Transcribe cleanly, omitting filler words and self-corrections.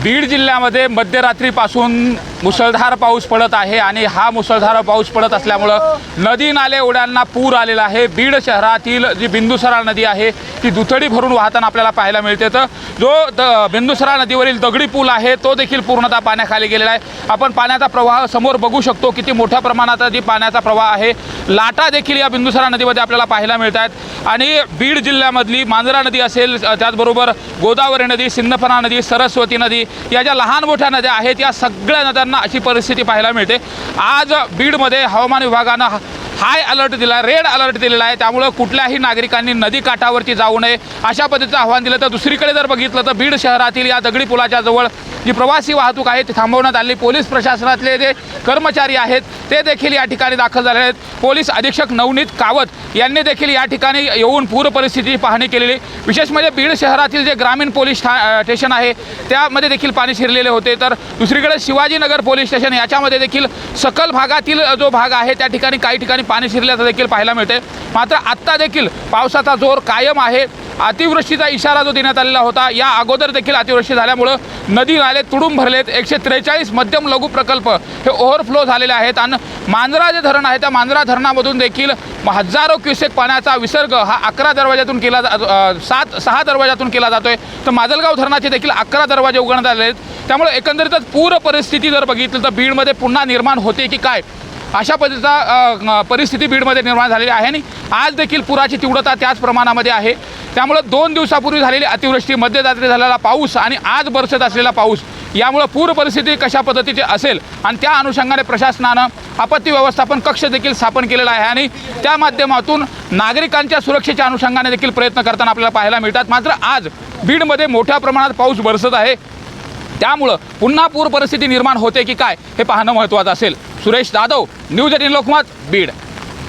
बीड जिल्ह्यामध्ये मध्यरात्रीपासून मुसळधार पाऊस पडत आहे आणि हा मुसळधार पाऊस पडत असल्यामुळं नदी नाले ओढ्यांना पूर आलेला आहे। बीड शहरातील जी बिंदुसरा नदी आहे ती दुथडी भरून वाहताना आपल्याला पाहायला मिळते। तर जो बिंदुसरा नदीवरील दगडी पूल आहे तो देखील पूर्णतः पाण्याखाली गेलेला आहे। आपण पाण्याचा प्रवाह समोर बघू शकतो, किती मोठ्या प्रमाणात जी पाण्याचा प्रवाह आहे। लाटा देखील या बिंदुसरा नदीमध्ये आपल्याला पाहायला मिळतात आणि बीड जिल्ह्यामधली मांजरा नदी असेल, त्याचबरोबर गोदावरी नदी, सिंदफणा नदी, सरस्वती नदी या ज्या लहान मोठ्या नद्या आहेत या सगळ्या नद्यांना अशी परिस्थिती पाहायला मिळते। आज बीडमध्ये हवामान विभागानं हाय अलर्ट दिला, रेड अलर्ट दिलेला आहे। त्यामुळे कुठल्याही नागरिकांनी नदी काठावरती जाऊ नये अशा पद्धतीचं आव्हान दिलं। तर दुसरीकडे जर बघितलं तर बीड शहरातील या दगडी पुलाच्या जवळ जी प्रवासी वाहतूक आहे ती थांबवण्यात आली। पोलीस प्रशासनातले जे कर्मचारी आहेत ते देखील या ठिकाणी दाखल झाले आहेत। पोलीस अधीक्षक नवनीत कावत यांनी देखील या ठिकाणी येऊन पूर परिस्थितीची पाहणी केलेली। विशेष म्हणजे बीड शहरातील जे ग्रामीण पोलीस स्टेशन आहे त्यामध्ये देखील पाणी शिरलेले होते। तर दुसरीकडे शिवाजीनगर पोलीस स्टेशन याच्यामध्ये देखील सखल भागातील जो भाग आहे त्या ठिकाणी काही ठिकाणी पाणी शिरल्याचं देखील पाहायला मिळते। मात्र आत्ता देखील पावसाचा जोर कायम आहे। अतिवृष्टीचा इशारा जो देण्यात आलेला होता या अगोदर देखील अतिवृष्टी झाल्यामुळं नदी नाले तुडूंब भरलेत। 143 मध्यम लघु प्रकल्प हे ओव्हरफ्लो झालेले आहेत आणि मांजरा जे धरण आहे त्या मांजरा धरणामधून देखील हजारो क्युसेक पाण्याचा विसर्ग हा 11 दरवाजातून केला 6 दरवाजातून केला जातोय। तर माजलगाव धरणाचे देखील 11 दरवाजे उघडण्यात आले आहेत। त्यामुळे एकंदरीतच पूर परिस्थिती जर बघितली तर बीडमध्ये पुन्हा निर्माण होते की काय अशा पद्धतीचा परिस्थिती बीडमध्ये निर्माण झालेली आहे आणि आज देखील पुराची तीव्रता त्याच प्रमाणामध्ये आहे। त्यामुळे 2 दिवसापूर्वी झालेली अतिवृष्टी, मध्यरात्री झालेला पाऊस आणि आज बरसत असलेला पाऊस यामुळे पूर परिस्थिती कशा पद्धतीची असेल आणि त्या अनुषंगाने प्रशासनानं आपत्ती व्यवस्थापन कक्ष देखील स्थापन केलेला आहे आणि त्या माध्यमातून नागरिकांच्या सुरक्षेच्या अनुषंगाने देखील प्रयत्न करताना आपल्याला पाहायला मिळतात। मात्र आज बीडमध्ये मोठ्या प्रमाणात पाऊस बरसत आहे। त्यामुळं पुन्हा पूर परिस्थिती निर्माण होते की काय हे पाहणं महत्त्वाचं असेल। सुरेश जाधव, न्यूज 18 लोकमत, बीड।